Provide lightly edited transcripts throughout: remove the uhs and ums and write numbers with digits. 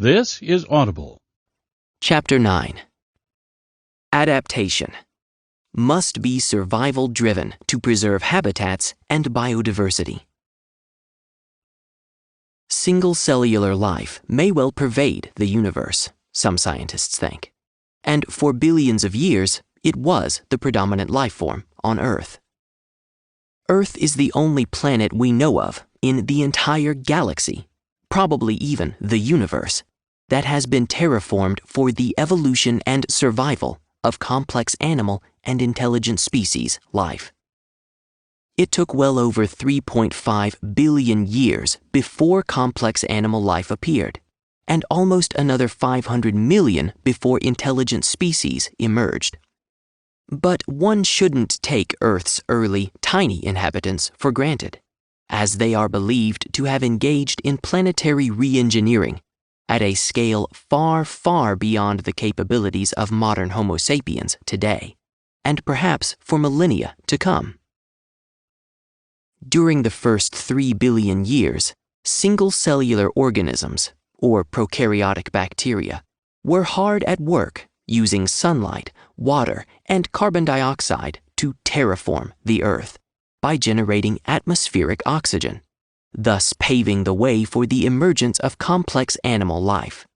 This is Audible. Chapter 9. Adaptation. Must be survival-driven to preserve habitats and biodiversity. Single-cellular life may well pervade the universe, some scientists think. And for billions of years, it was the predominant life form on Earth. Earth is the only planet we know of in the entire galaxy, probably even the universe, that has been terraformed for the evolution and survival of complex animal and intelligent species life. It took well over 3.5 billion years before complex animal life appeared, and almost another 500 million before intelligent species emerged. But one shouldn't take Earth's early, tiny inhabitants for granted, as they are believed to have engaged in planetary re-engineering at a scale far, far beyond the capabilities of modern Homo sapiens today, and perhaps for millennia to come. During the first 3 billion years, single-cellular organisms, or prokaryotic bacteria, were hard at work using sunlight, water, and carbon dioxide to terraform the Earth by generating atmospheric oxygen, thus paving the way for the emergence of complex animal life.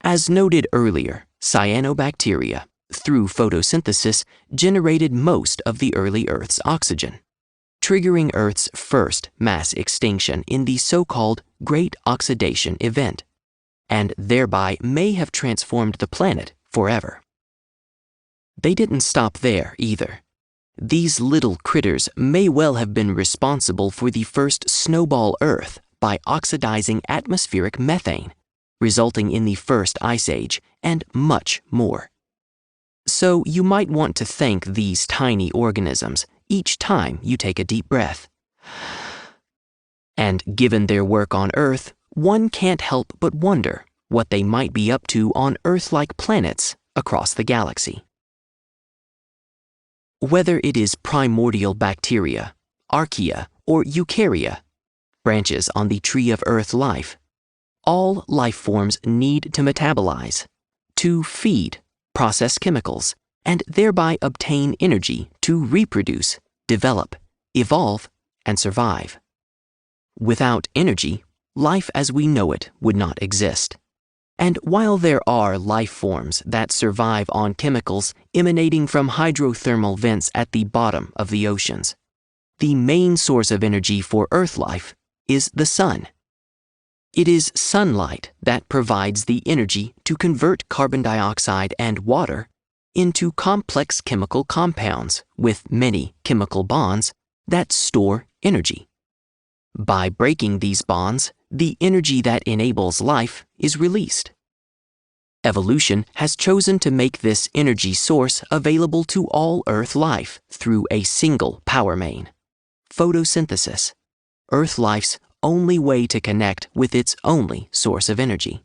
As noted earlier, cyanobacteria, through photosynthesis, generated most of the early Earth's oxygen, triggering Earth's first mass extinction in the so-called Great Oxidation Event, and thereby may have transformed the planet forever. They didn't stop there either. These little critters may well have been responsible for the first snowball Earth by oxidizing atmospheric methane, resulting in the first ice age, and much more. So you might want to thank these tiny organisms each time you take a deep breath. And given their work on Earth, one can't help but wonder what they might be up to on Earth-like planets across the galaxy. Whether it is primordial bacteria, archaea, or eukarya, branches on the tree of Earth life, all life forms need to metabolize, to feed, process chemicals, and thereby obtain energy to reproduce, develop, evolve, and survive. Without energy, life as we know it would not exist. And while there are life forms that survive on chemicals emanating from hydrothermal vents at the bottom of the oceans, the main source of energy for Earth life is the sun. It is sunlight that provides the energy to convert carbon dioxide and water into complex chemical compounds with many chemical bonds that store energy. By breaking these bonds, the energy that enables life is released. Evolution has chosen to make this energy source available to all Earth life through a single power main: photosynthesis, Earth life's only way to connect with its only source of energy.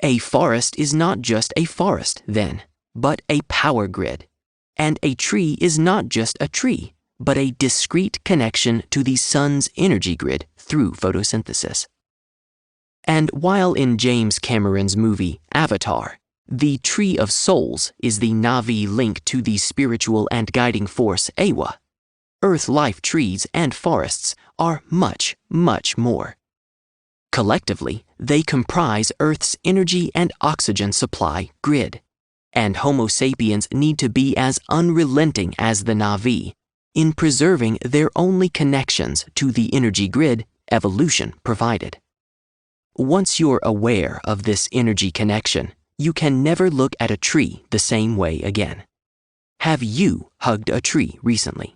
A forest is not just a forest, then, but a power grid, and a tree is not just a tree, but a discrete connection to the sun's energy grid through photosynthesis. And while in James Cameron's movie Avatar, the Tree of Souls is the Na'vi link to the spiritual and guiding force Awa, Earth life trees and forests are much, much more. Collectively, they comprise Earth's energy and oxygen supply grid, and Homo sapiens need to be as unrelenting as the Na'vi in preserving their only connections to the energy grid evolution provided. Once you're aware of this energy connection, you can never look at a tree the same way again. Have you hugged a tree recently?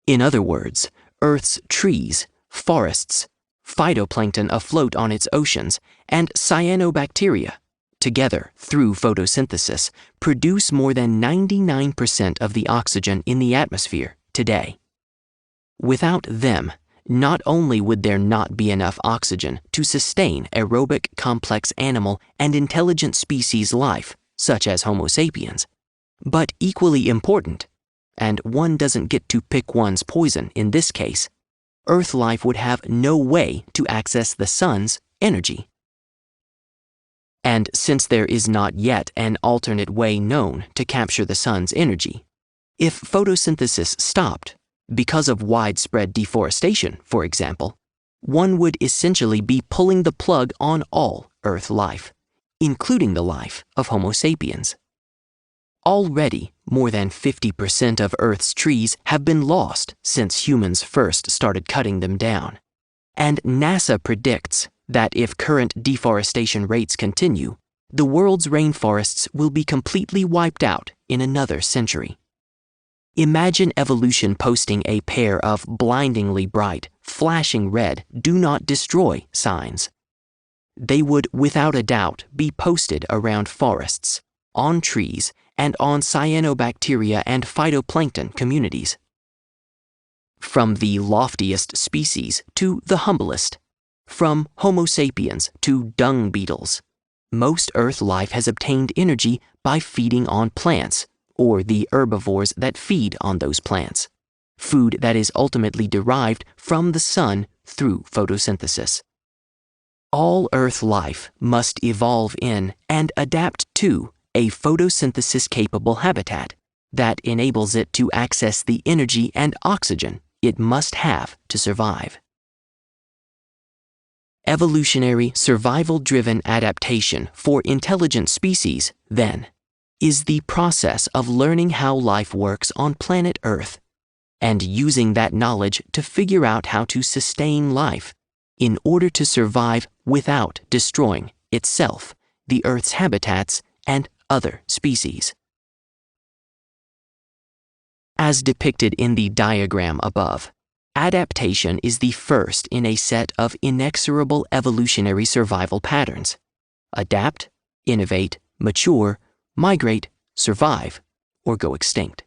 In other words, Earth's trees, forests, phytoplankton afloat on its oceans, and cyanobacteria, together through photosynthesis, produce more than 99% of the oxygen in the atmosphere today. Without them, not only would there not be enough oxygen to sustain aerobic complex animal and intelligent species life, such as Homo sapiens, but equally important, and one doesn't get to pick one's poison in this case, Earth life would have no way to access the sun's energy. And since there is not yet an alternate way known to capture the sun's energy, if photosynthesis stopped, because of widespread deforestation, for example, one would essentially be pulling the plug on all Earth life, including the life of Homo sapiens. Already, more than 50% of Earth's trees have been lost since humans first started cutting them down. And NASA predicts that if current deforestation rates continue, the world's rainforests will be completely wiped out in another century. Imagine evolution posting a pair of blindingly bright, flashing red "Do Not Destroy" signs. They would, without a doubt, be posted around forests, on trees, and on cyanobacteria and phytoplankton communities. From the loftiest species to the humblest, from Homo sapiens to dung beetles, most Earth life has obtained energy by feeding on plants, or the herbivores that feed on those plants, food that is ultimately derived from the sun through photosynthesis. All Earth life must evolve in and adapt to a photosynthesis-capable habitat that enables it to access the energy and oxygen it must have to survive. Evolutionary survival-driven adaptation for intelligent species, then, is the process of learning how life works on planet Earth and using that knowledge to figure out how to sustain life in order to survive without destroying itself, the Earth's habitats, and other species. As depicted in the diagram above, adaptation is the first in a set of inexorable evolutionary survival patterns: adapt, innovate, mature, migrate, survive, or go extinct,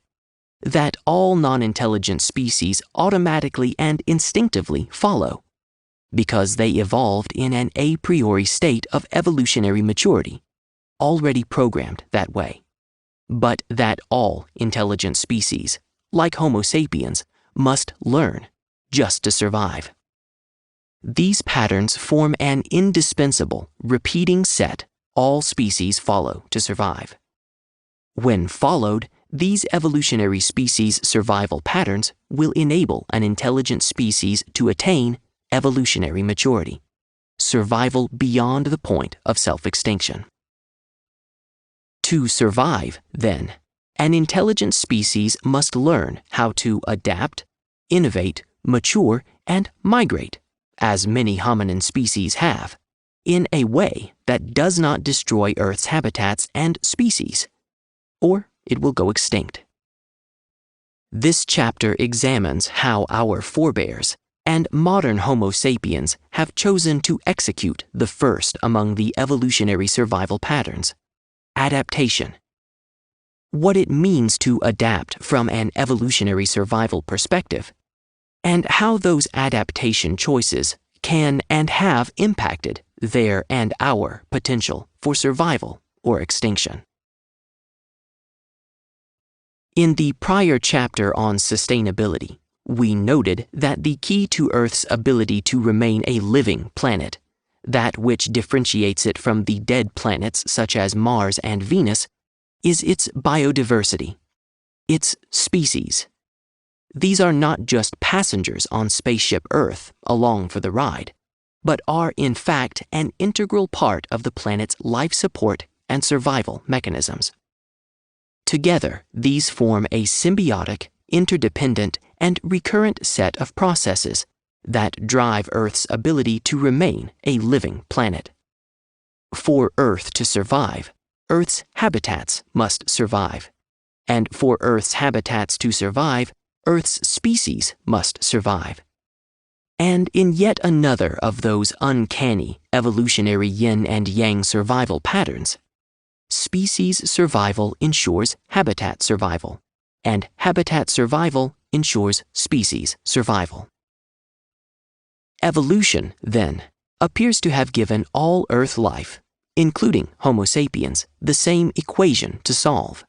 that all non-intelligent species automatically and instinctively follow, because they evolved in an a priori state of evolutionary maturity, already programmed that way, but that all intelligent species, like Homo sapiens, must learn just to survive. These patterns form an indispensable, repeating set all species follow to survive. When followed, these evolutionary species survival patterns will enable an intelligent species to attain evolutionary maturity, survival beyond the point of self-extinction. To survive, then, an intelligent species must learn how to adapt, innovate, mature, and migrate, as many hominin species have, in a way that does not destroy Earth's habitats and species, or it will go extinct. This chapter examines how our forebears and modern Homo sapiens have chosen to execute the first among the evolutionary survival patterns: adaptation. What it means to adapt from an evolutionary survival perspective, and how those adaptation choices can and have impacted their and our potential for survival or extinction. In the prior chapter on sustainability, we noted that the key to Earth's ability to remain a living planet, that which differentiates it from the dead planets such as Mars and Venus, is its biodiversity, its species. These are not just passengers on spaceship Earth along for the ride, but are in fact an integral part of the planet's life support and survival mechanisms. Together, these form a symbiotic, interdependent, and recurrent set of processes that drive Earth's ability to remain a living planet. For Earth to survive, Earth's habitats must survive. And for Earth's habitats to survive, Earth's species must survive. And in yet another of those uncanny evolutionary yin and yang survival patterns, species survival ensures habitat survival, and habitat survival ensures species survival. Evolution, then, appears to have given all Earth life, including Homo sapiens, the same equation to solve.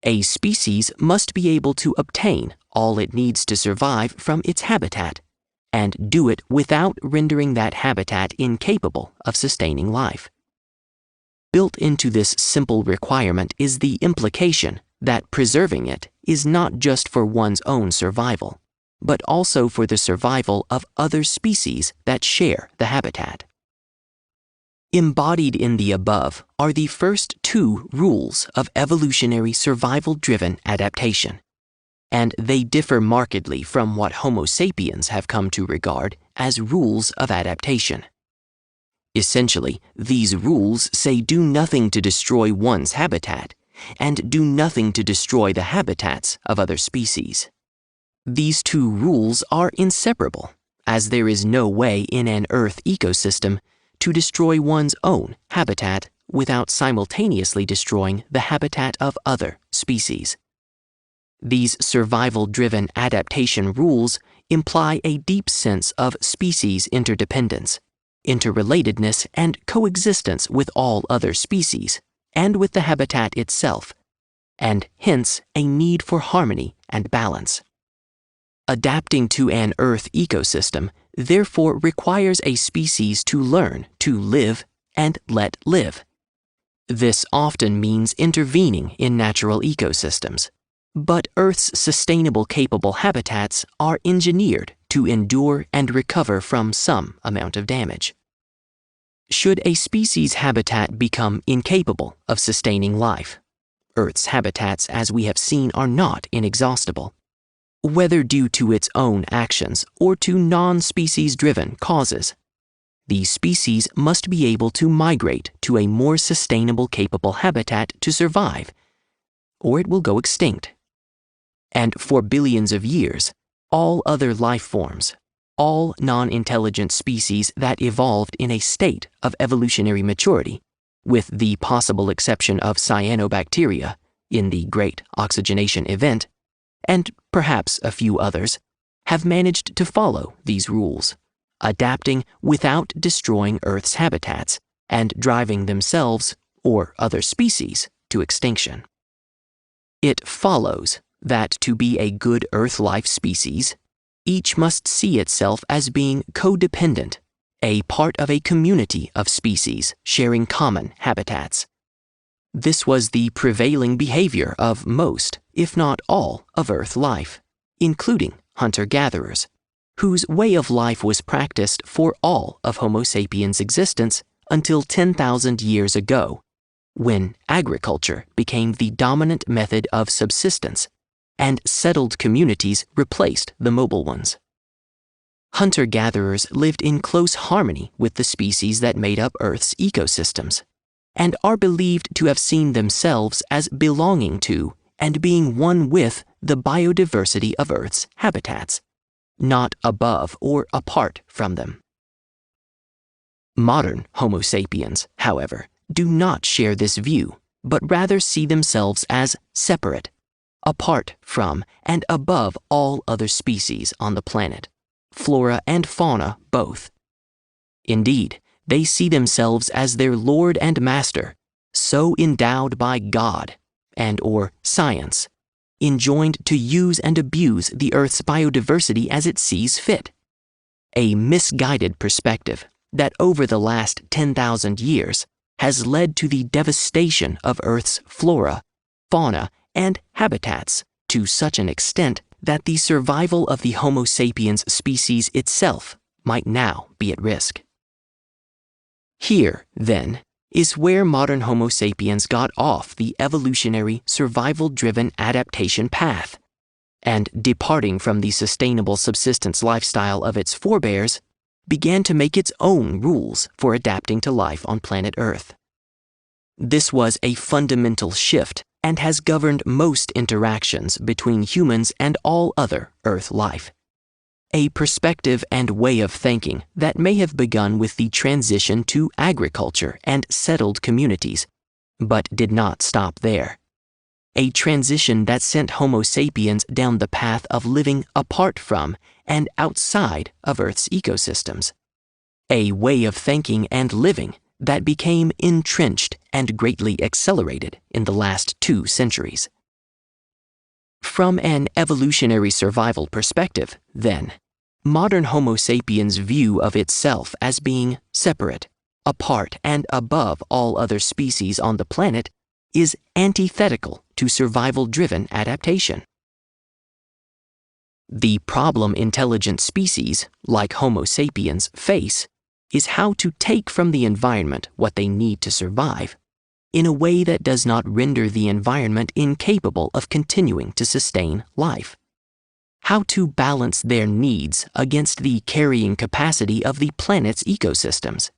A species must be able to obtain all it needs to survive from its habitat, and do it without rendering that habitat incapable of sustaining life. Built into this simple requirement is the implication that preserving it is not just for one's own survival, but also for the survival of other species that share the habitat. Embodied in the above are the first two rules of evolutionary survival-driven adaptation, and they differ markedly from what Homo sapiens have come to regard as rules of adaptation. Essentially, these rules say do nothing to destroy one's habitat, and do nothing to destroy the habitats of other species. These two rules are inseparable, as there is no way in an Earth ecosystem to destroy one's own habitat without simultaneously destroying the habitat of other species. These survival-driven adaptation rules imply a deep sense of species interdependence, interrelatedness, and coexistence with all other species, and with the habitat itself, and hence a need for harmony and balance. Adapting to an Earth ecosystem therefore requires a species to learn to live and let live. This often means intervening in natural ecosystems, but Earth's sustainable capable habitats are engineered to endure and recover from some amount of damage. Should a species' habitat become incapable of sustaining life, Earth's habitats, as we have seen, are not inexhaustible. Whether due to its own actions or to non-species-driven causes, the species must be able to migrate to a more sustainable capable habitat to survive, or it will go extinct. And for billions of years, all other life forms, all non-intelligent species that evolved in a state of evolutionary maturity, with the possible exception of cyanobacteria in the Great Oxygenation Event, and perhaps a few others, have managed to follow these rules, adapting without destroying Earth's habitats and driving themselves or other species to extinction. It follows that to be a good Earth life species, each must see itself as being codependent, a part of a community of species sharing common habitats. This was the prevailing behavior of most, if not all, of Earth life, including hunter-gatherers, whose way of life was practiced for all of Homo sapiens' existence until 10,000 years ago, when agriculture became the dominant method of subsistence and settled communities replaced the mobile ones. Hunter-gatherers lived in close harmony with the species that made up Earth's ecosystems, and are believed to have seen themselves as belonging to and being one with the biodiversity of Earth's habitats, not above or apart from them. Modern Homo sapiens, however, do not share this view, but rather see themselves as separate, apart from and above all other species on the planet, flora and fauna both. Indeed, they see themselves as their Lord and Master, so endowed by God and or science, enjoined to use and abuse the Earth's biodiversity as it sees fit. A misguided perspective that over the last 10,000 years has led to the devastation of Earth's flora, fauna, and habitats to such an extent that the survival of the Homo sapiens species itself might now be at risk. Here, then, is where modern Homo sapiens got off the evolutionary, survival-driven adaptation path, and departing from the sustainable subsistence lifestyle of its forebears, began to make its own rules for adapting to life on planet Earth. This was a fundamental shift and has governed most interactions between humans and all other Earth life. A perspective and way of thinking that may have begun with the transition to agriculture and settled communities, but did not stop there. A transition that sent Homo sapiens down the path of living apart from and outside of Earth's ecosystems. A way of thinking and living that became entrenched and greatly accelerated in the last 2 centuries. From an evolutionary survival perspective, then, modern Homo sapiens' view of itself as being separate, apart, and above all other species on the planet is antithetical to survival-driven adaptation. The problem intelligent species, like Homo sapiens, face is how to take from the environment what they need to survive in a way that does not render the environment incapable of continuing to sustain life. How to balance their needs against the carrying capacity of the planet's ecosystems.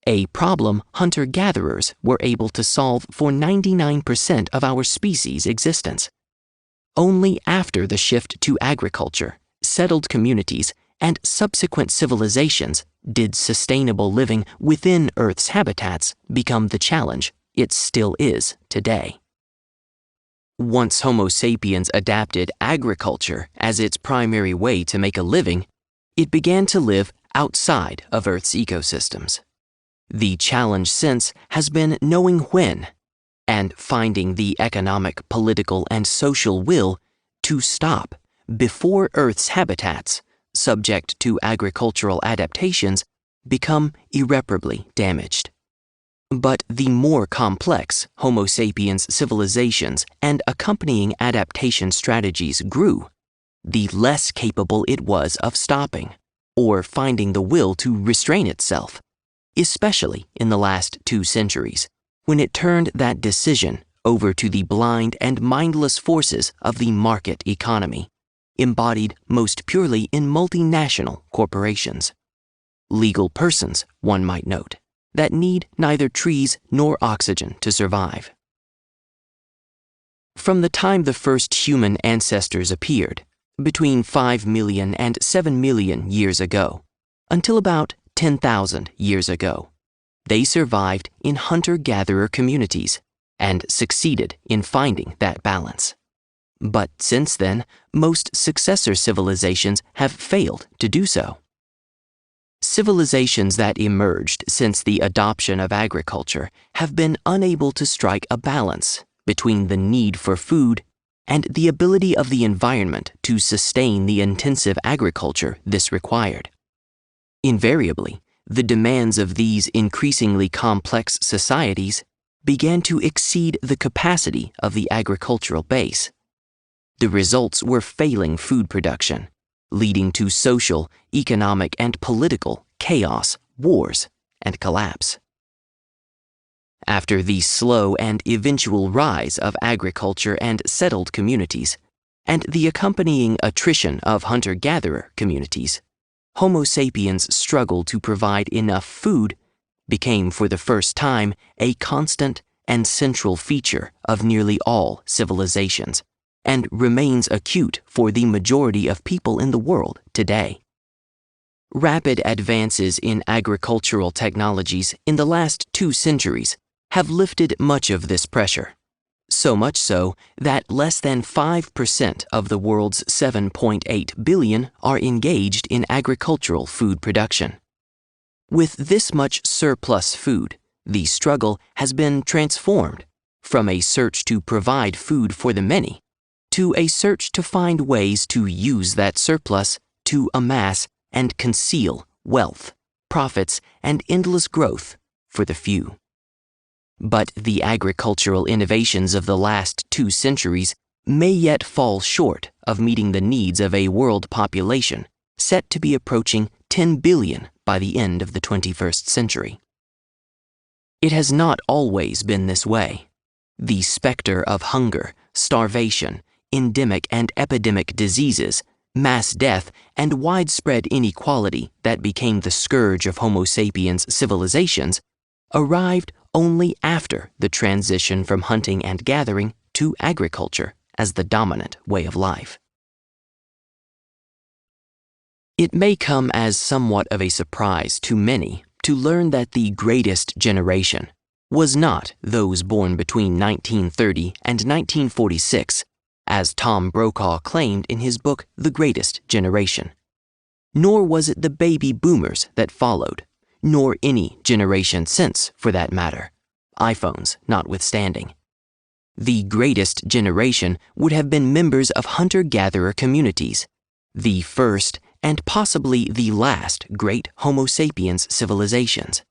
A problem hunter-gatherers were able to solve for 99% of our species' existence. Only after the shift to agriculture, settled communities, and subsequent civilizations did sustainable living within Earth's habitats become the challenge it still is today. Once Homo sapiens adapted agriculture as its primary way to make a living, it began to live outside of Earth's ecosystems. The challenge since has been knowing when and finding the economic, political, and social will to stop before Earth's habitats, subject to agricultural adaptations, become irreparably damaged. But the more complex Homo sapiens civilizations and accompanying adaptation strategies grew, the less capable it was of stopping or finding the will to restrain itself, especially in the last 2 centuries, when it turned that decision over to the blind and mindless forces of the market economy, embodied most purely in multinational corporations. Legal persons, one might note, that need neither trees nor oxygen to survive. From the time the first human ancestors appeared, between 5 million and 7 million years ago, until about 10,000 years ago, they survived in hunter-gatherer communities and succeeded in finding that balance. But since then, most successor civilizations have failed to do so. Civilizations that emerged since the adoption of agriculture have been unable to strike a balance between the need for food and the ability of the environment to sustain the intensive agriculture this required. Invariably, the demands of these increasingly complex societies began to exceed the capacity of the agricultural base. The results were failing food production, leading to social, economic, and political chaos, wars, and collapse. After the slow and eventual rise of agriculture and settled communities, and the accompanying attrition of hunter-gatherer communities, Homo sapiens' struggle to provide enough food became for the first time a constant and central feature of nearly all civilizations, and remains acute for the majority of people in the world today. Rapid advances in agricultural technologies in the last 2 centuries have lifted much of this pressure, so much so that less than 5% of the world's 7.8 billion are engaged in agricultural food production. With this much surplus food, the struggle has been transformed from a search to provide food for the many to a search to find ways to use that surplus to amass and conceal wealth, profits, and endless growth for the few. But the agricultural innovations of the last 2 centuries may yet fall short of meeting the needs of a world population set to be approaching 10 billion by the end of the 21st century. It has not always been this way. The specter of hunger, starvation, endemic and epidemic diseases, mass death, and widespread inequality that became the scourge of Homo sapiens civilizations arrived only after the transition from hunting and gathering to agriculture as the dominant way of life. It may come as somewhat of a surprise to many to learn that the greatest generation was not those born between 1930 and 1946, as Tom Brokaw claimed in his book The Greatest Generation. Nor was it the baby boomers that followed, nor any generation since, for that matter, iPhones notwithstanding. The greatest generation would have been members of hunter-gatherer communities, the first and possibly the last great Homo sapiens civilizations.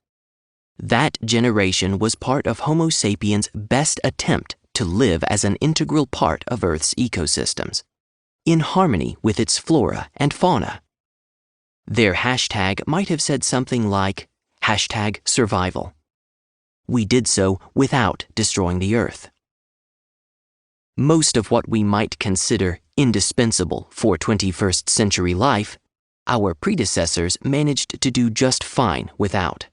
That generation was part of Homo sapiens' best attempt to live as an integral part of Earth's ecosystems, in harmony with its flora and fauna. Their hashtag might have said something like #survival. We did so without destroying the Earth. Most of what we might consider indispensable for 21st century life, our predecessors managed to do just fine without.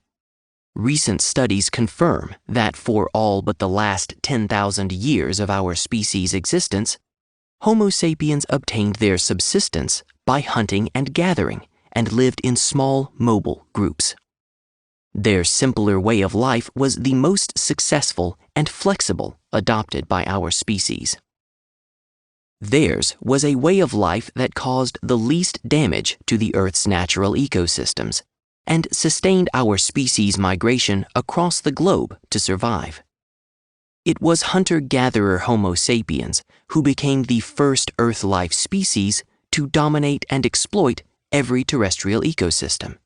Recent studies confirm that for all but the last 10,000 years of our species' existence, Homo sapiens obtained their subsistence by hunting and gathering and lived in small, mobile groups. Their simpler way of life was the most successful and flexible adopted by our species. Theirs was a way of life that caused the least damage to the Earth's natural ecosystems and sustained our species' migration across the globe to survive. It was hunter-gatherer Homo sapiens who became the first Earth life species to dominate and exploit every terrestrial ecosystem.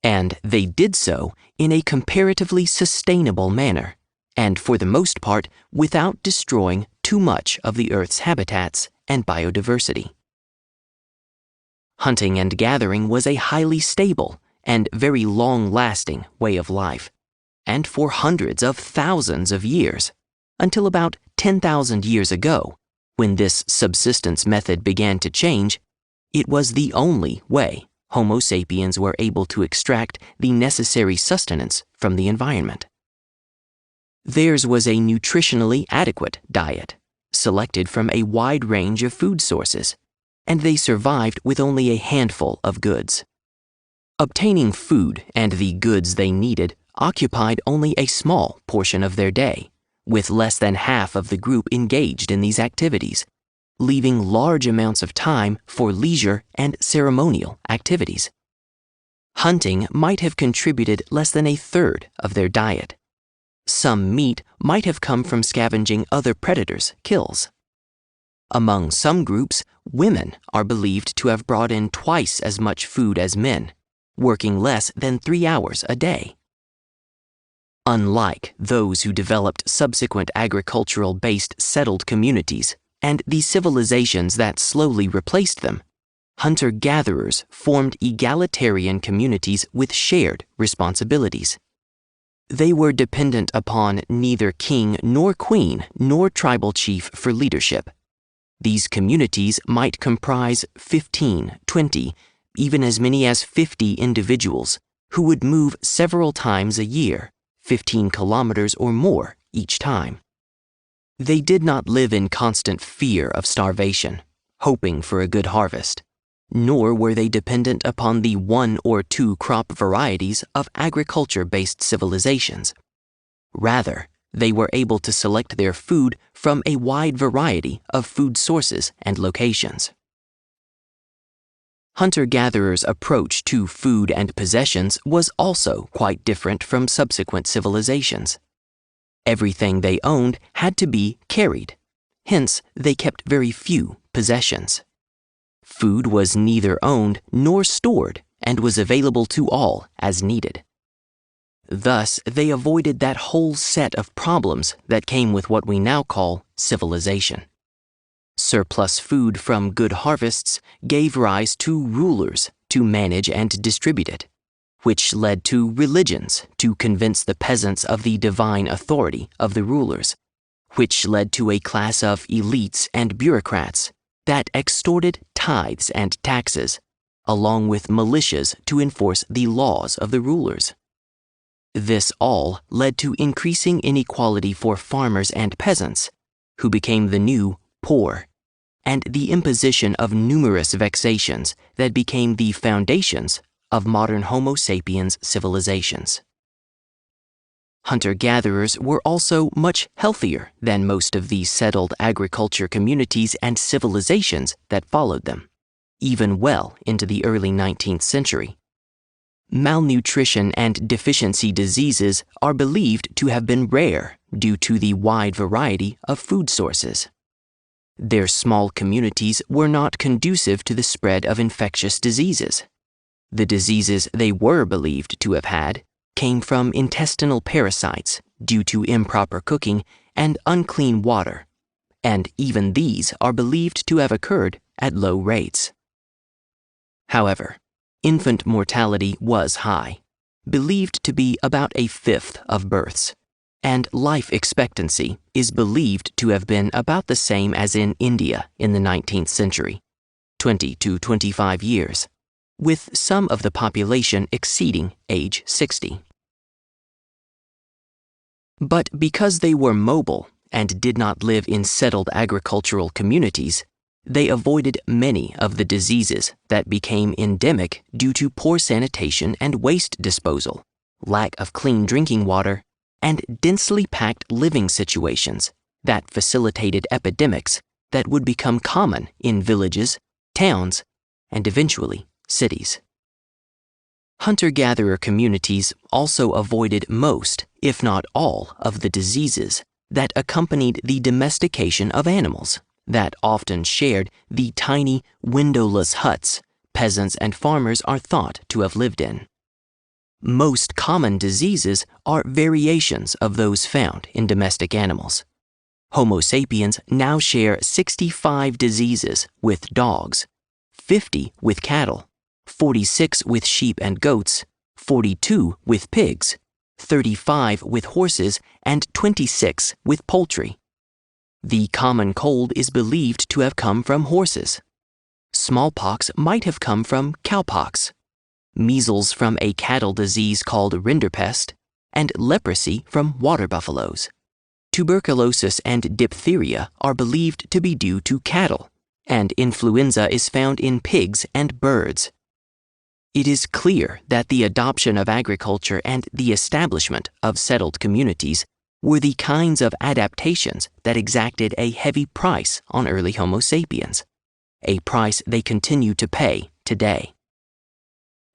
And they did so in a comparatively sustainable manner, and for the most part without destroying too much of the Earth's habitats and biodiversity. Hunting and gathering was a highly stable and very long-lasting way of life, and for hundreds of thousands of years, until about 10,000 years ago, when this subsistence method began to change, it was the only way Homo sapiens were able to extract the necessary sustenance from the environment. Theirs was a nutritionally adequate diet, selected from a wide range of food sources, and they survived with only a handful of goods. Obtaining food and the goods they needed occupied only a small portion of their day, with less than half of the group engaged in these activities, leaving large amounts of time for leisure and ceremonial activities. Hunting might have contributed less than a third of their diet. Some meat might have come from scavenging other predators' kills. Among some groups, women are believed to have brought in twice as much food as men, working less than 3 hours a day. Unlike those who developed subsequent agricultural-based settled communities and the civilizations that slowly replaced them, hunter-gatherers formed egalitarian communities with shared responsibilities. They were dependent upon neither king nor queen nor tribal chief for leadership. These communities might comprise 15, 20, even as many as 50 individuals who would move several times a year, 15 kilometers or more each time. They did not live in constant fear of starvation, hoping for a good harvest, nor were they dependent upon the 1 or 2 crop varieties of agriculture-based civilizations. Rather, they were able to select their food from a wide variety of food sources and locations. Hunter-gatherers' approach to food and possessions was also quite different from subsequent civilizations. Everything they owned had to be carried, hence they kept very few possessions. Food was neither owned nor stored and was available to all as needed. Thus, they avoided that whole set of problems that came with what we now call civilization. Surplus food from good harvests gave rise to rulers to manage and distribute it, which led to religions to convince the peasants of the divine authority of the rulers, which led to a class of elites and bureaucrats that extorted tithes and taxes, along with militias to enforce the laws of the rulers. This all led to increasing inequality for farmers and peasants, who became the new poor, and the imposition of numerous vexations that became the foundations of modern Homo sapiens civilizations. Hunter-gatherers were also much healthier than most of the settled agriculture communities and civilizations that followed them, even well into the early 19th century. Malnutrition and deficiency diseases are believed to have been rare due to the wide variety of food sources. Their small communities were not conducive to the spread of infectious diseases. The diseases they were believed to have had came from intestinal parasites due to improper cooking and unclean water, and even these are believed to have occurred at low rates. However, infant mortality was high, believed to be about a fifth of births, and life expectancy is believed to have been about the same as in India in the 19th century, 20 to 25 years, with some of the population exceeding age 60. But because they were mobile and did not live in settled agricultural communities, they avoided many of the diseases that became endemic due to poor sanitation and waste disposal, lack of clean drinking water, and densely packed living situations that facilitated epidemics that would become common in villages, towns, and eventually cities. Hunter-gatherer communities also avoided most, if not all, of the diseases that accompanied the domestication of animals that often shared the tiny, windowless huts peasants and farmers are thought to have lived in. Most common diseases are variations of those found in domestic animals. Homo sapiens now share 65 diseases with dogs, 50 with cattle, 46 with sheep and goats, 42 with pigs, 35 with horses, and 26 with poultry. The common cold is believed to have come from horses. Smallpox might have come from cowpox, measles from a cattle disease called rinderpest, and leprosy from water buffaloes. Tuberculosis and diphtheria are believed to be due to cattle, and influenza is found in pigs and birds. It is clear that the adoption of agriculture and the establishment of settled communities were the kinds of adaptations that exacted a heavy price on early Homo sapiens, a price they continue to pay today.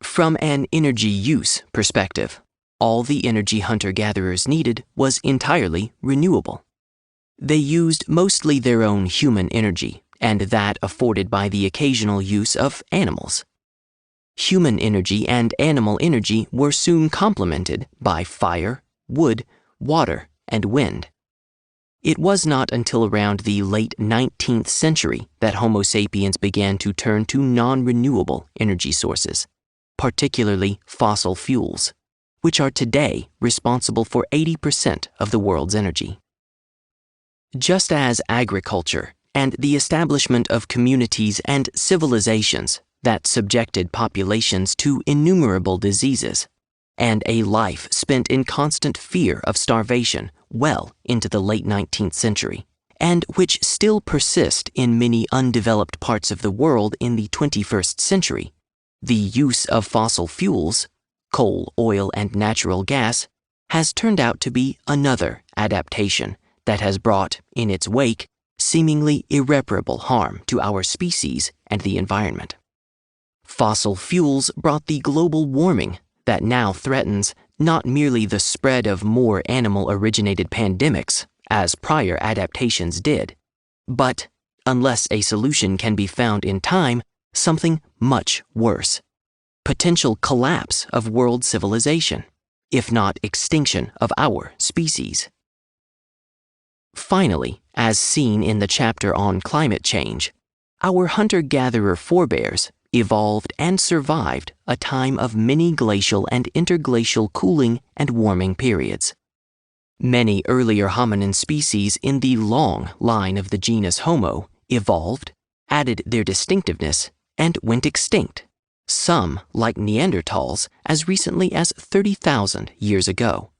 From an energy use perspective, all the energy hunter-gatherers needed was entirely renewable. They used mostly their own human energy and that afforded by the occasional use of animals. Human energy and animal energy were soon complemented by fire, wood, water, and wind. It was not until around the late 19th century that Homo sapiens began to turn to non-renewable energy sources, particularly fossil fuels, which are today responsible for 80% of the world's energy. Just as agriculture and the establishment of communities and civilizations that subjected populations to innumerable diseases, and a life spent in constant fear of starvation well into the late 19th century, and which still persist in many undeveloped parts of the world in the 21st century, the use of fossil fuels, coal, oil, and natural gas, has turned out to be another adaptation that has brought, in its wake, seemingly irreparable harm to our species and the environment. Fossil fuels brought the global warming that now threatens not merely the spread of more animal-originated pandemics, as prior adaptations did, but, unless a solution can be found in time, something much worse: potential collapse of world civilization, if not extinction of our species. Finally, as seen in the chapter on climate change, our hunter-gatherer forebears evolved and survived a time of many glacial and interglacial cooling and warming periods. Many earlier hominin species in the long line of the genus Homo evolved, added their distinctiveness, and went extinct, some, like Neanderthals, as recently as 30,000 years ago.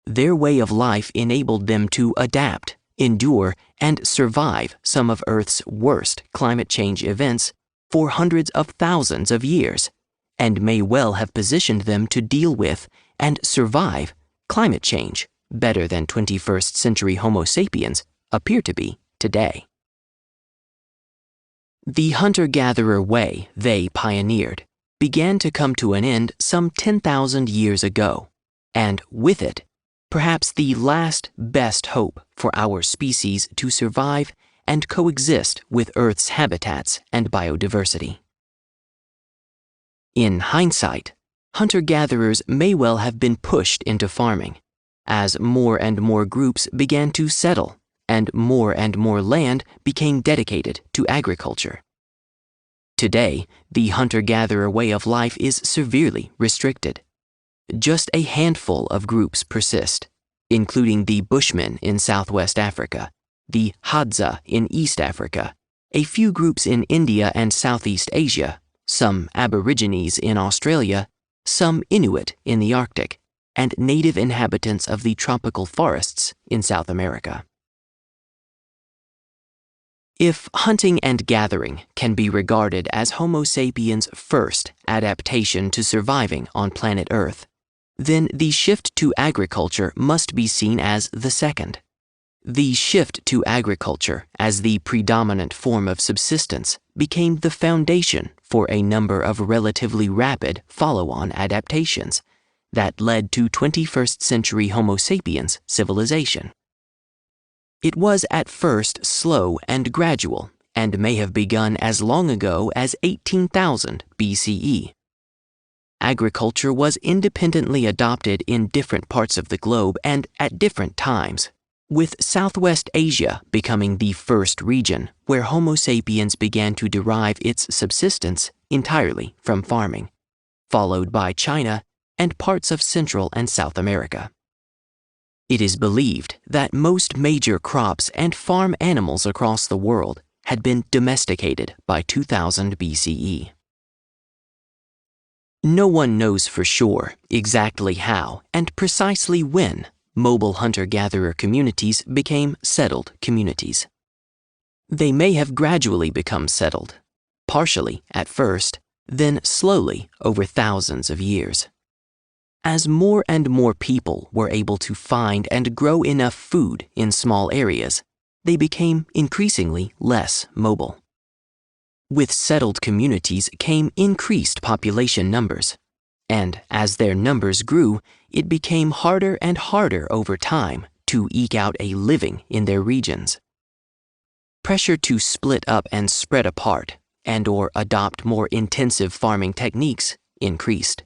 Their way of life enabled them to adapt, endure, and survive some of Earth's worst climate change events for hundreds of thousands of years, and may well have positioned them to deal with and survive climate change better than 21st century Homo sapiens appear to be today. The hunter-gatherer way they pioneered began to come to an end some 10,000 years ago, and with it, perhaps the last best hope for our species to survive and coexist with Earth's habitats and biodiversity. In hindsight, hunter-gatherers may well have been pushed into farming, as more and more groups began to settle and more land became dedicated to agriculture. Today, the hunter-gatherer way of life is severely restricted. Just a handful of groups persist, including the Bushmen in Southwest Africa, the Hadza in East Africa, a few groups in India and Southeast Asia, some Aborigines in Australia, some Inuit in the Arctic, and native inhabitants of the tropical forests in South America. If hunting and gathering can be regarded as Homo sapiens' first adaptation to surviving on planet Earth, then the shift to agriculture must be seen as the second. The shift to agriculture as the predominant form of subsistence became the foundation for a number of relatively rapid follow-on adaptations that led to 21st century Homo sapiens civilization. It was at first slow and gradual, and may have begun as long ago as 18,000 BCE. Agriculture was independently adopted in different parts of the globe and at different times, with Southwest Asia becoming the first region where Homo sapiens began to derive its subsistence entirely from farming, followed by China and parts of Central and South America. It is believed that most major crops and farm animals across the world had been domesticated by 2000 BCE. No one knows for sure exactly how and precisely when mobile hunter-gatherer communities became settled communities. They may have gradually become settled, partially at first, then slowly over thousands of years. As more and more people were able to find and grow enough food in small areas, they became increasingly less mobile. With settled communities came increased population numbers, and as their numbers grew, it became harder and harder over time to eke out a living in their regions. Pressure to split up and spread apart and/or adopt more intensive farming techniques increased.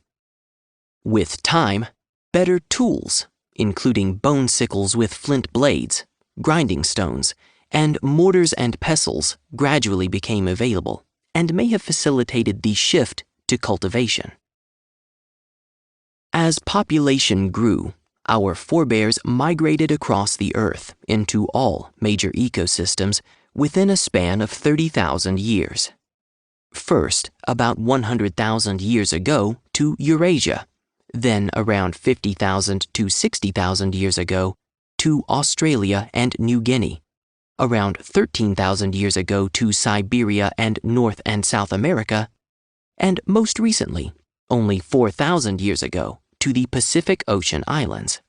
With time, better tools, including bone sickles with flint blades, grinding stones, and mortars and pestles gradually became available and may have facilitated the shift to cultivation. As population grew, our forebears migrated across the Earth into all major ecosystems within a span of 30,000 years. First, about 100,000 years ago, to Eurasia, then around 50,000 to 60,000 years ago, to Australia and New Guinea, around 13,000 years ago to Siberia and North and South America, and most recently, only 4,000 years ago, to the Pacific Ocean islands.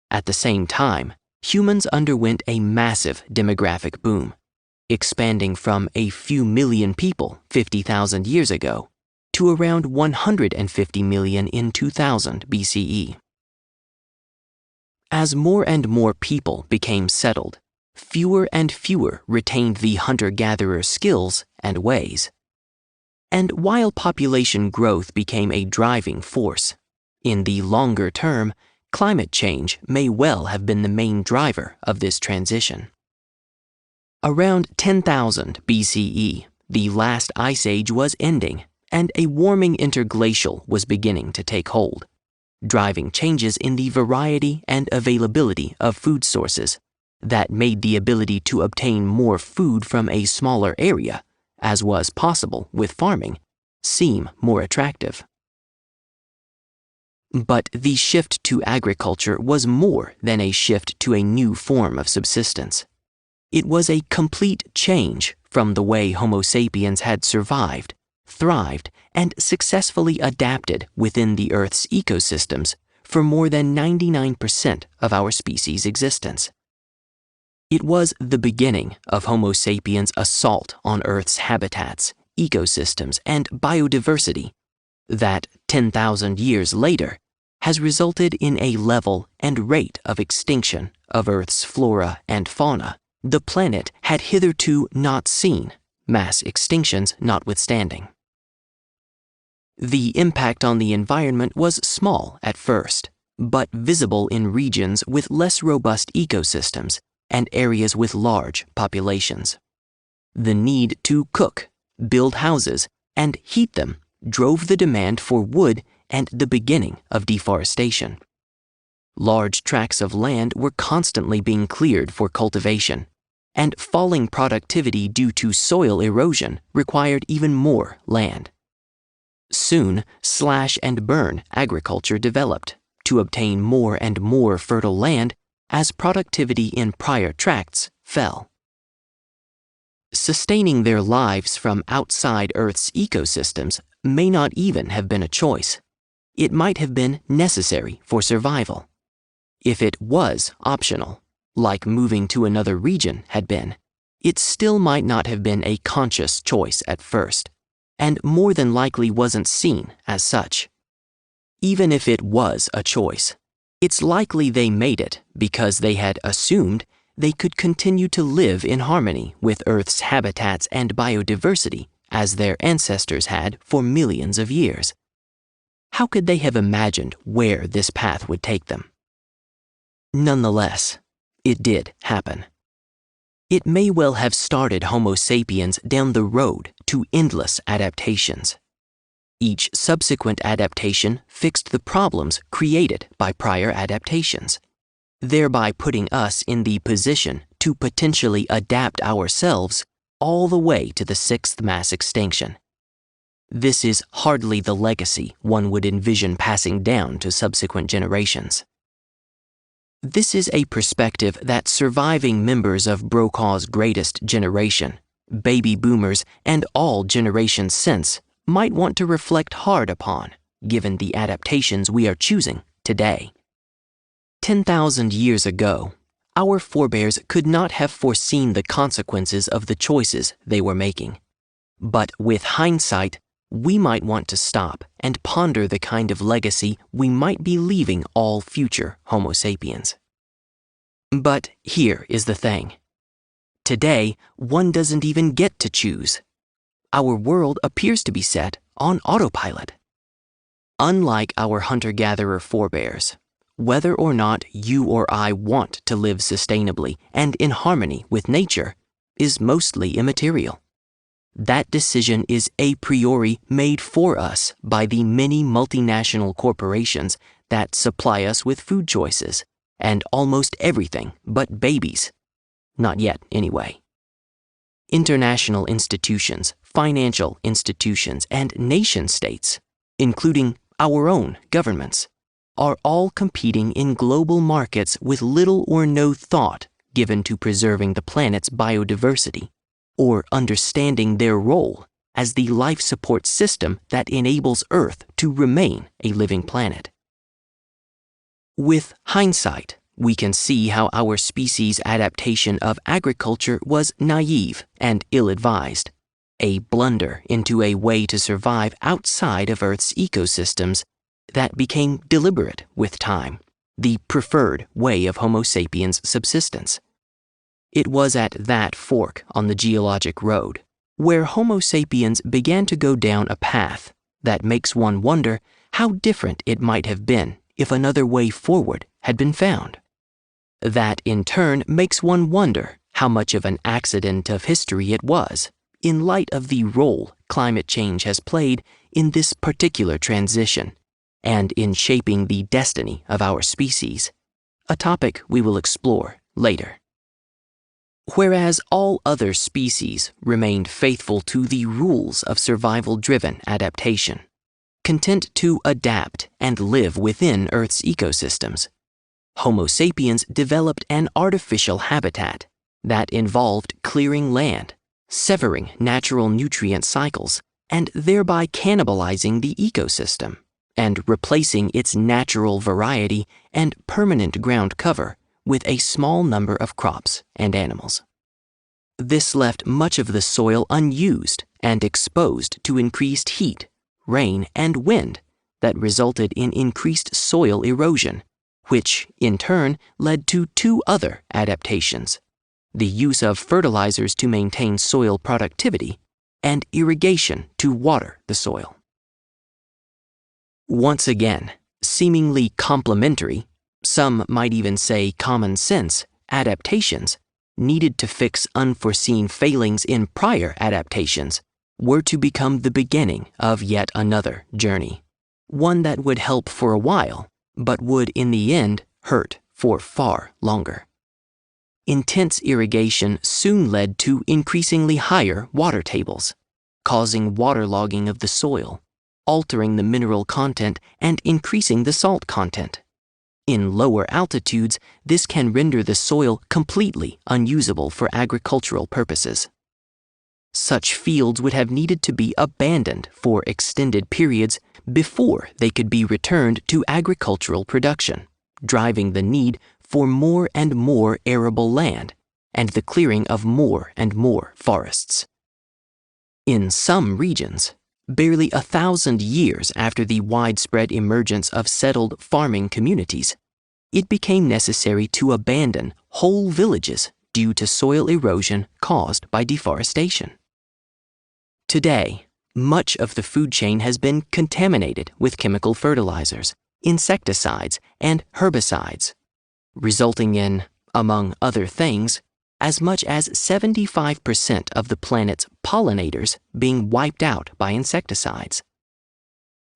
At the same time, humans underwent a massive demographic boom, expanding from a few million people 50,000 years ago to around 150 million in 2000 BCE. As more and more people became settled, fewer and fewer retained the hunter-gatherer skills and ways. And while population growth became a driving force, in the longer term, climate change may well have been the main driver of this transition. Around 10,000 BCE, the last ice age was ending, and a warming interglacial was beginning to take hold, driving changes in the variety and availability of food sources that made the ability to obtain more food from a smaller area, as was possible with farming, seem more attractive. But the shift to agriculture was more than a shift to a new form of subsistence. It was a complete change from the way Homo sapiens had survived, thrived, and successfully adapted within the Earth's ecosystems for more than 99% of our species' existence. It was the beginning of Homo sapiens' assault on Earth's habitats, ecosystems, and biodiversity that, 10,000 years later, has resulted in a level and rate of extinction of Earth's flora and fauna the planet had hitherto not seen, mass extinctions notwithstanding. The impact on the environment was small at first, but visible in regions with less robust ecosystems and areas with large populations. The need to cook, build houses, and heat them drove the demand for wood and the beginning of deforestation. Large tracts of land were constantly being cleared for cultivation, and falling productivity due to soil erosion required even more land. Soon, slash-and-burn agriculture developed to obtain more and more fertile land as productivity in prior tracts fell. Sustaining their lives from outside Earth's ecosystems may not even have been a choice. It might have been necessary for survival. If it was optional, like moving to another region had been, it still might not have been a conscious choice at first, and more than likely wasn't seen as such. Even if it was a choice, it's likely they made it because they had assumed they could continue to live in harmony with Earth's habitats and biodiversity as their ancestors had for millions of years. How could they have imagined where this path would take them? Nonetheless, it did happen. It may well have started Homo sapiens down the road to endless adaptations. Each subsequent adaptation fixed the problems created by prior adaptations, thereby putting us in the position to potentially adapt ourselves all the way to the sixth mass extinction. This is hardly the legacy one would envision passing down to subsequent generations. This is a perspective that surviving members of Brokaw's greatest generation, baby boomers and all generations since, might want to reflect hard upon, given the adaptations we are choosing today. 10,000 years ago, our forebears could not have foreseen the consequences of the choices they were making. But with hindsight, we might want to stop and ponder the kind of legacy we might be leaving all future Homo sapiens. But here is the thing. Today, one doesn't even get to choose. Our world appears to be set on autopilot. Unlike our hunter-gatherer forebears, whether or not you or I want to live sustainably and in harmony with nature is mostly immaterial. That decision is a priori made for us by the many multinational corporations that supply us with food choices and almost everything but babies. Not yet, anyway. International institutions, financial institutions, and nation-states, including our own governments, are all competing in global markets with little or no thought given to preserving the planet's biodiversity or understanding their role as the life support system that enables Earth to remain a living planet. With hindsight, we can see how our species' adaptation of agriculture was naive and ill-advised, a blunder into a way to survive outside of Earth's ecosystems that became deliberate with time, the preferred way of Homo sapiens' subsistence. It was at that fork on the geologic road where Homo sapiens began to go down a path that makes one wonder how different it might have been if another way forward had been found. That, in turn, makes one wonder how much of an accident of history it was, in light of the role climate change has played in this particular transition, and in shaping the destiny of our species, a topic we will explore later. Whereas all other species remained faithful to the rules of survival-driven adaptation, content to adapt and live within Earth's ecosystems, Homo sapiens developed an artificial habitat that involved clearing land, severing natural nutrient cycles, and thereby cannibalizing the ecosystem, and replacing its natural variety and permanent ground cover with a small number of crops and animals. This left much of the soil unused and exposed to increased heat, rain, and wind that resulted in increased soil erosion, which, in turn, led to two other adaptations: the use of fertilizers to maintain soil productivity, and irrigation to water the soil. Once again, seemingly complementary, some might even say common sense, adaptations needed to fix unforeseen failings in prior adaptations were to become the beginning of yet another journey, one that would help for a while, but would in the end hurt for far longer. Intense irrigation soon led to increasingly higher water tables, causing waterlogging of the soil, altering the mineral content and increasing the salt content. In lower altitudes, this can render the soil completely unusable for agricultural purposes. Such fields would have needed to be abandoned for extended periods before they could be returned to agricultural production, driving the need for more and more arable land and the clearing of more and more forests. In some regions, barely 1,000 years after the widespread emergence of settled farming communities, it became necessary to abandon whole villages due to soil erosion caused by deforestation. Today, much of the food chain has been contaminated with chemical fertilizers, insecticides, and herbicides, resulting in, among other things, as much as 75% of the planet's pollinators being wiped out by insecticides.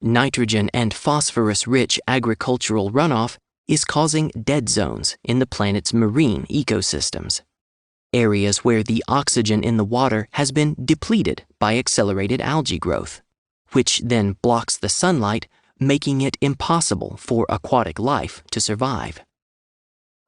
Nitrogen and phosphorus-rich agricultural runoff is causing dead zones in the planet's marine ecosystems, areas where the oxygen in the water has been depleted by accelerated algae growth, which then blocks the sunlight, making it impossible for aquatic life to survive.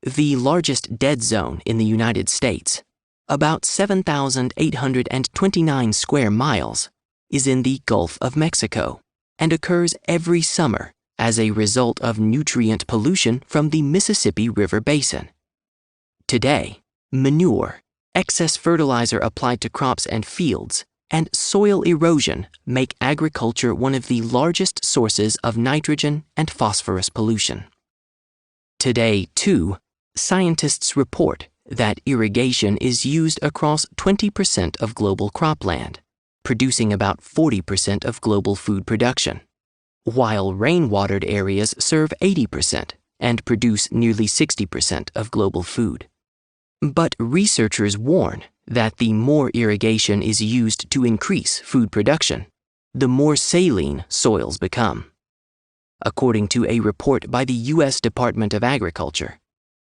The largest dead zone in the United States, about 7,829 square miles, is in the Gulf of Mexico and occurs every summer as a result of nutrient pollution from the Mississippi River Basin. Today, manure, excess fertilizer applied to crops and fields, and soil erosion make agriculture one of the largest sources of nitrogen and phosphorus pollution. Today, too, scientists report that irrigation is used across 20% of global cropland, producing about 40% of global food production, while rain-watered areas serve 80% and produce nearly 60% of global food. But researchers warn that the more irrigation is used to increase food production, the more saline soils become. According to a report by the U.S. Department of Agriculture,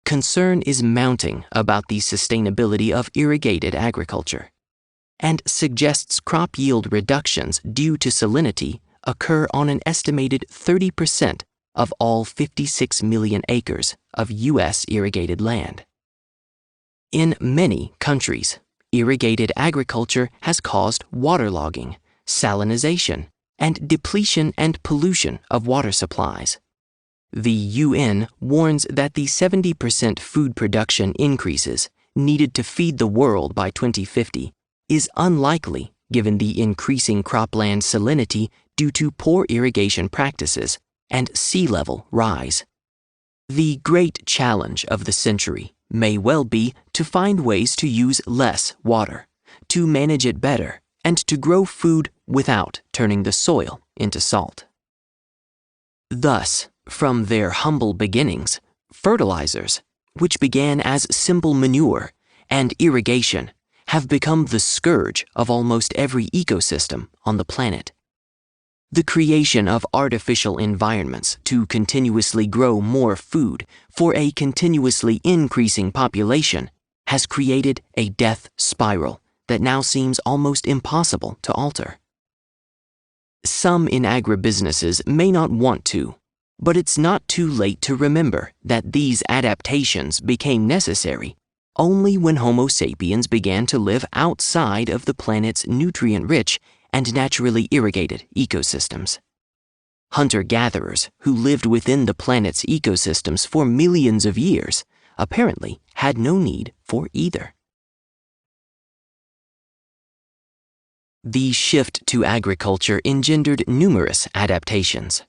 concern is mounting about the sustainability of irrigated agriculture, and suggests crop yield reductions due to salinity occur on an estimated 30% of all 56 million acres of U.S. irrigated land. In many countries, irrigated agriculture has caused waterlogging, salinization, and depletion and pollution of water supplies. The UN warns that the 70% food production increases needed to feed the world by 2050 is unlikely given the increasing cropland salinity due to poor irrigation practices and sea level rise. The great challenge of the century may well be to find ways to use less water, to manage it better, and to grow food without turning the soil into salt. Thus, from their humble beginnings, fertilizers, which began as simple manure, and irrigation have become the scourge of almost every ecosystem on the planet. The creation of artificial environments to continuously grow more food for a continuously increasing population has created a death spiral that now seems almost impossible to alter. Some in agribusinesses may not want to, but it's not too late to remember that these adaptations became necessary only when Homo sapiens began to live outside of the planet's nutrient-rich and naturally irrigated ecosystems. Hunter-gatherers who lived within the planet's ecosystems for millions of years apparently had no need for either. The shift to agriculture engendered numerous adaptations.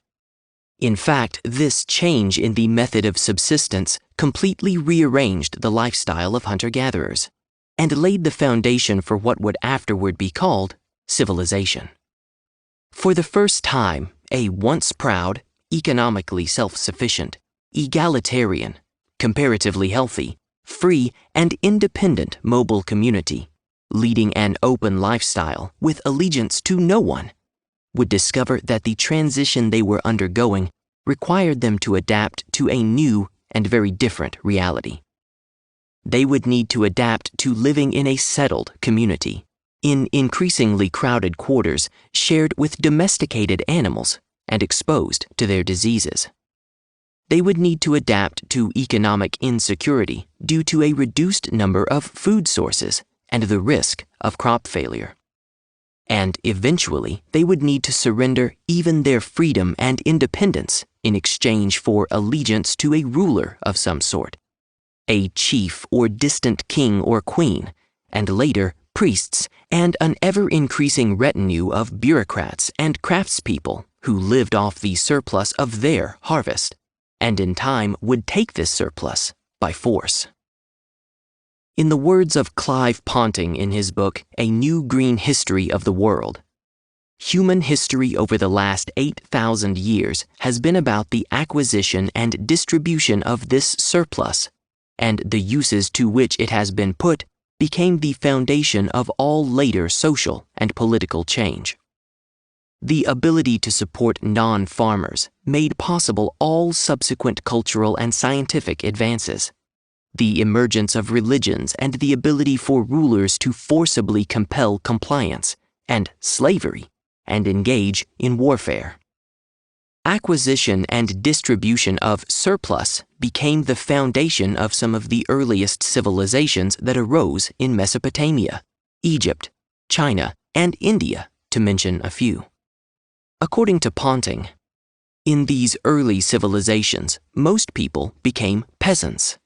In fact, this change in the method of subsistence completely rearranged the lifestyle of hunter-gatherers. and laid the foundation for what would afterward be called civilization. For the first time, a once proud, economically self-sufficient, egalitarian, comparatively healthy, free, and independent mobile community, leading an open lifestyle with allegiance to no one, would discover that the transition they were undergoing required them to adapt to a new and very different reality. They would need to adapt to living in a settled community, in increasingly crowded quarters shared with domesticated animals and exposed to their diseases. They would need to adapt to economic insecurity due to a reduced number of food sources and the risk of crop failure. And eventually, they would need to surrender even their freedom and independence in exchange for allegiance to a ruler of some sort, a chief or distant king or queen, and later priests and an ever-increasing retinue of bureaucrats and craftspeople who lived off the surplus of their harvest, and in time would take this surplus by force. In the words of Clive Ponting in his book, A New Green History of the World, human history over the last 8,000 years has been about the acquisition and distribution of this surplus, and the uses to which it has been put became the foundation of all later social and political change. The ability to support non-farmers made possible all subsequent cultural and scientific advances. The emergence of religions and the ability for rulers to forcibly compel compliance, and slavery, and engage in warfare. Acquisition and distribution of surplus became the foundation of some of the earliest civilizations that arose in Mesopotamia, Egypt, China, and India, to mention a few. According to Ponting, in these early civilizations, most people became peasants,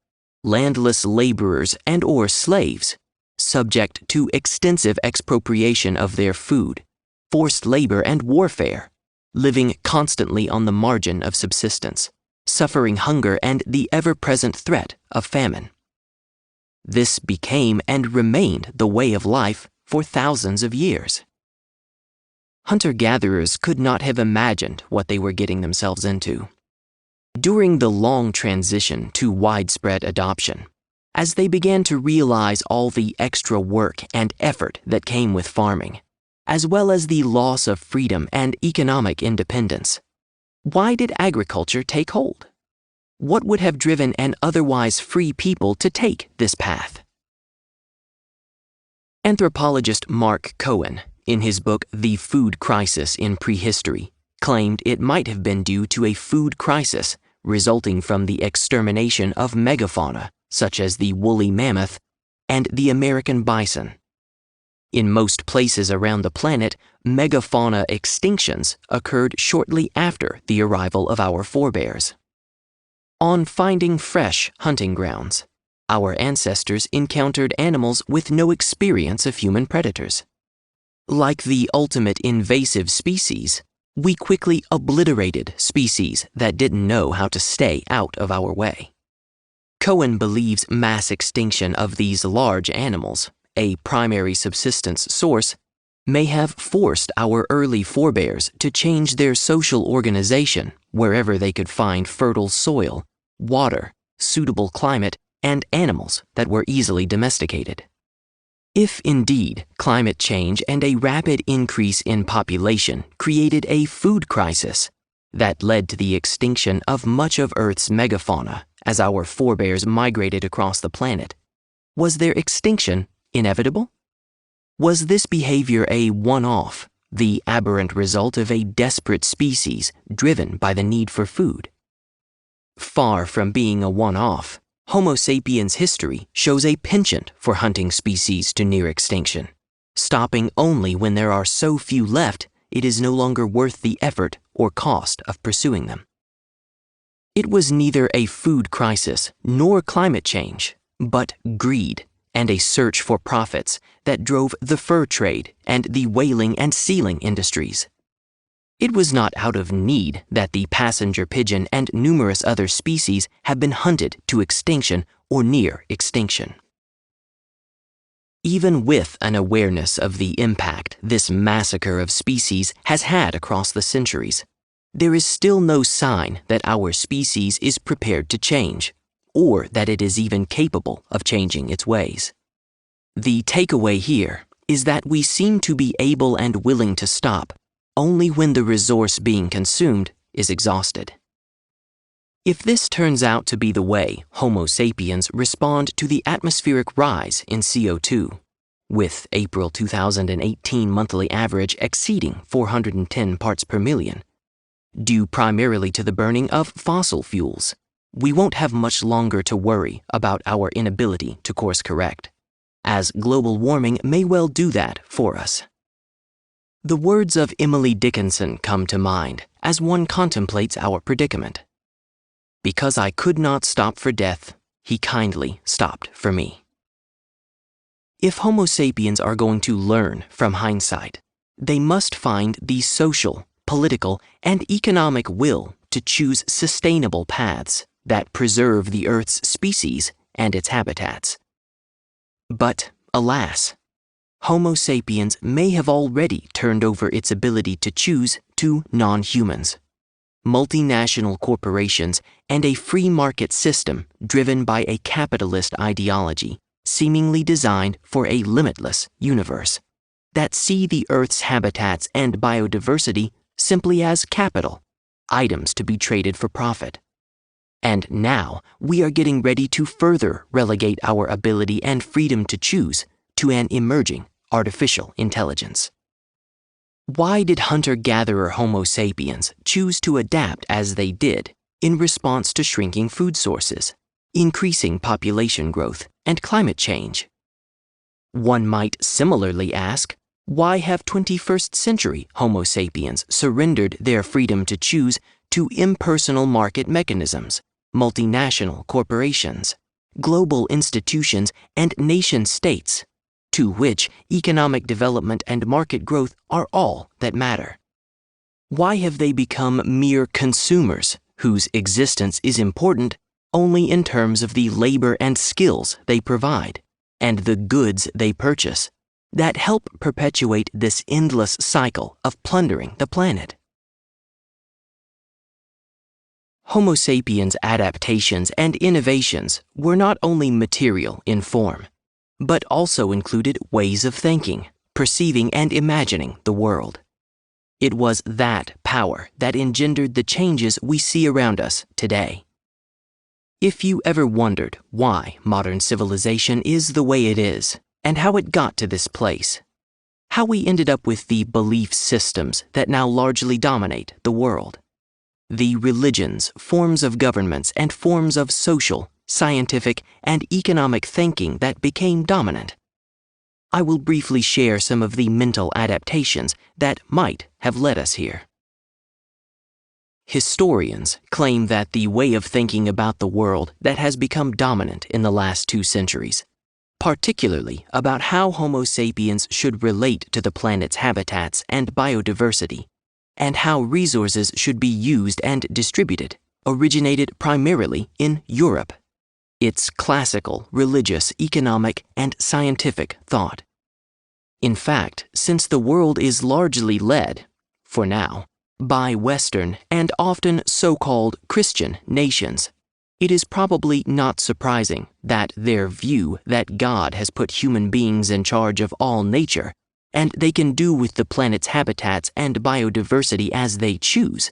landless laborers and/or slaves, subject to extensive expropriation of their food, forced labor and warfare, living constantly on the margin of subsistence, suffering hunger and the ever-present threat of famine. This became and remained the way of life for thousands of years. Hunter-gatherers could not have imagined what they were getting themselves into. During the long transition to widespread adoption, as they began to realize all the extra work and effort that came with farming, as well as the loss of freedom and economic independence, why did agriculture take hold? What would have driven an otherwise free people to take this path? Anthropologist Mark Cohen, in his book The Food Crisis in Prehistory, claimed it might have been due to a food crisis resulting from the extermination of megafauna, such as the woolly mammoth and the American bison. In most places around the planet, megafauna extinctions occurred shortly after the arrival of our forebears. On finding fresh hunting grounds, our ancestors encountered animals with no experience of human predators. Like the ultimate invasive species, we quickly obliterated species that didn't know how to stay out of our way. Cohen believes mass extinction of these large animals, a primary subsistence source, may have forced our early forebears to change their social organization wherever they could find fertile soil, water, suitable climate, and animals that were easily domesticated. If indeed climate change and a rapid increase in population created a food crisis that led to the extinction of much of Earth's megafauna as our forebears migrated across the planet, was their extinction inevitable? Was this behavior a one-off, the aberrant result of a desperate species driven by the need for food? Far from being a one-off, Homo sapiens' history shows a penchant for hunting species to near extinction, stopping only when there are so few left it is no longer worth the effort or cost of pursuing them. It was neither a food crisis nor climate change, but greed and a search for profits that drove the fur trade and the whaling and sealing industries. It was not out of need that the passenger pigeon and numerous other species have been hunted to extinction or near extinction. Even with an awareness of the impact this massacre of species has had across the centuries, there is still no sign that our species is prepared to change, or that it is even capable of changing its ways. The takeaway here is that we seem to be able and willing to stop only when the resource being consumed is exhausted. If this turns out to be the way Homo sapiens respond to the atmospheric rise in CO2, with April 2018 monthly average exceeding 410 parts per million, due primarily to the burning of fossil fuels, we won't have much longer to worry about our inability to course correct, as global warming may well do that for us. The words of Emily Dickinson come to mind as one contemplates our predicament. Because I could not stop for death, he kindly stopped for me. If Homo sapiens are going to learn from hindsight, they must find the social, political, and economic will to choose sustainable paths that preserve the Earth's species and its habitats. But, alas, Homo sapiens may have already turned over its ability to choose to non-humans, multinational corporations, and a free market system driven by a capitalist ideology seemingly designed for a limitless universe that see the Earth's habitats and biodiversity simply as capital, items to be traded for profit. And now we are getting ready to further relegate our ability and freedom to choose to an emerging artificial intelligence. Why did hunter-gatherer Homo sapiens choose to adapt as they did in response to shrinking food sources, increasing population growth, and climate change? One might similarly ask, why have 21st century Homo sapiens surrendered their freedom to choose to impersonal market mechanisms, multinational corporations, global institutions, and nation-states, to which economic development and market growth are all that matter? Why have they become mere consumers whose existence is important only in terms of the labor and skills they provide, and the goods they purchase, that help perpetuate this endless cycle of plundering the planet? Homo sapiens' adaptations and innovations were not only material in form, but also included ways of thinking, perceiving, and imagining the world. It was that power that engendered the changes we see around us today. If you ever wondered why modern civilization is the way it is, and how it got to this place, how we ended up with the belief systems that now largely dominate the world, the religions, forms of governments, and forms of social, scientific, and economic thinking that became dominant, I will briefly share some of the mental adaptations that might have led us here. Historians claim that the way of thinking about the world that has become dominant in the last 2 centuries, particularly about how Homo sapiens should relate to the planet's habitats and biodiversity, and how resources should be used and distributed, originated primarily in Europe. It's classical, religious, economic, and scientific thought. In fact, since the world is largely led, for now, by Western and often so-called Christian nations, it is probably not surprising that their view that God has put human beings in charge of all nature and they can do with the planet's habitats and biodiversity as they choose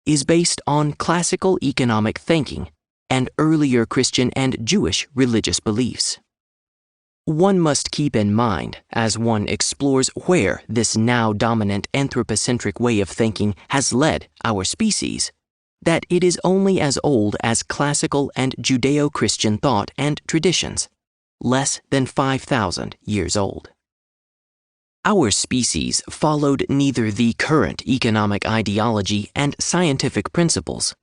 is based on classical economic thinking and earlier Christian and Jewish religious beliefs. One must keep in mind, as one explores where this now dominant anthropocentric way of thinking has led our species, that it is only as old as classical and Judeo-Christian thought and traditions, less than 5,000 years old. Our species followed neither the current economic ideology and scientific principles,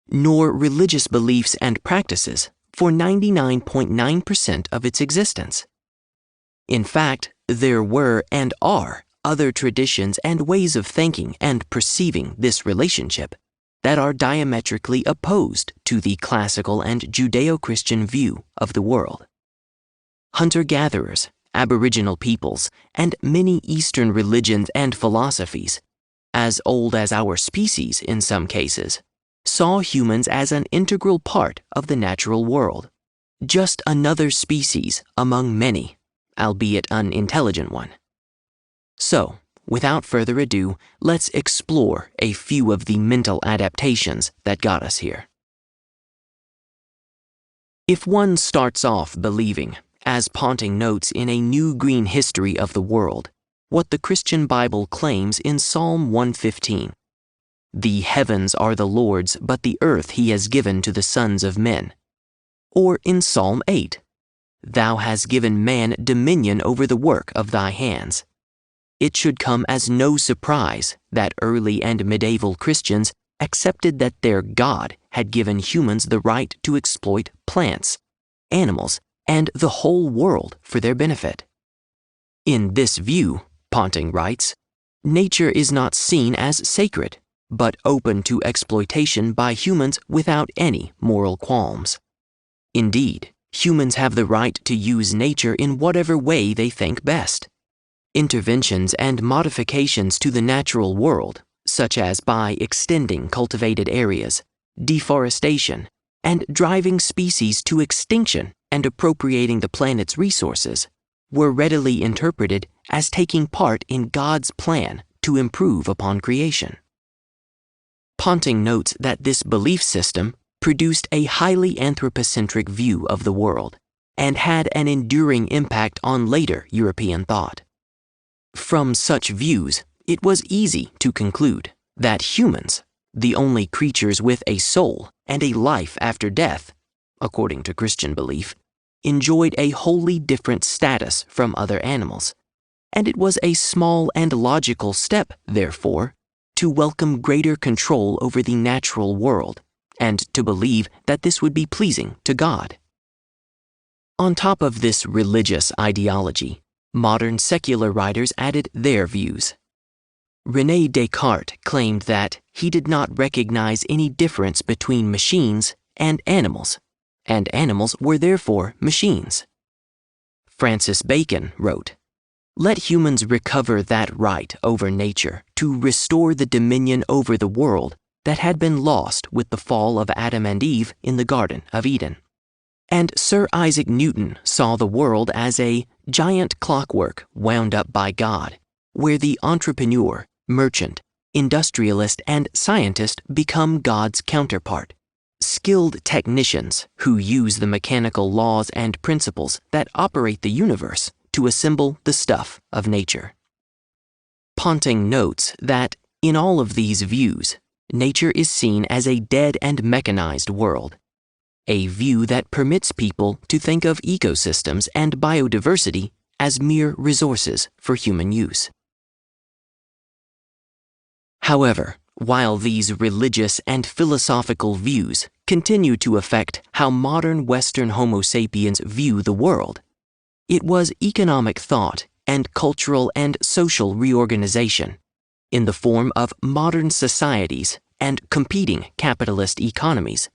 nor religious beliefs and practices for 99.9% of its existence. In fact, there were and are other traditions and ways of thinking and perceiving this relationship that are diametrically opposed to the classical and Judeo-Christian view of the world. Hunter-gatherers, Aboriginal peoples, and many Eastern religions and philosophies, as old as our species in some cases, saw humans as an integral part of the natural world, just another species among many, albeit an intelligent one. So, without further ado, let's explore a few of the mental adaptations that got us here. If one starts off believing, as Ponting notes in A New Green History of the World, what the Christian Bible claims in Psalm 115, "The heavens are the Lord's, but the earth he has given to the sons of men," or in Psalm 8, "Thou hast given man dominion over the work of thy hands," it should come as no surprise that early and medieval Christians accepted that their God had given humans the right to exploit plants, animals, and the whole world for their benefit. In this view, Ponting writes, nature is not seen as sacred, but open to exploitation by humans without any moral qualms. Indeed, humans have the right to use nature in whatever way they think best. Interventions and modifications to the natural world, such as by extending cultivated areas, deforestation, and driving species to extinction and appropriating the planet's resources, were readily interpreted as taking part in God's plan to improve upon creation. Ponting notes that this belief system produced a highly anthropocentric view of the world and had an enduring impact on later European thought. From such views, it was easy to conclude that humans, the only creatures with a soul and a life after death, according to Christian belief, enjoyed a wholly different status from other animals, and it was a small and logical step, therefore, to welcome greater control over the natural world and to believe that this would be pleasing to God. On top of this religious ideology, modern secular writers added their views. René Descartes claimed that he did not recognize any difference between machines and animals were therefore machines. Francis Bacon wrote, "Let humans recover that right over nature to restore the dominion over the world that had been lost with the fall of Adam and Eve in the Garden of Eden." And Sir Isaac Newton saw the world as a giant clockwork wound up by God, where the entrepreneur, merchant, industrialist, and scientist become God's counterpart, skilled technicians who use the mechanical laws and principles that operate the universe to assemble the stuff of nature. Ponting notes that, in all of these views, nature is seen as a dead and mechanized world, a view that permits people to think of ecosystems and biodiversity as mere resources for human use. However, while these religious and philosophical views continue to affect how modern Western Homo sapiens view the world, it was economic thought and cultural and social reorganization, in the form of modern societies and competing capitalist economies,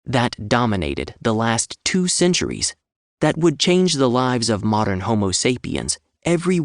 that dominated the last 2 centuries, that would change the lives of modern Homo sapiens every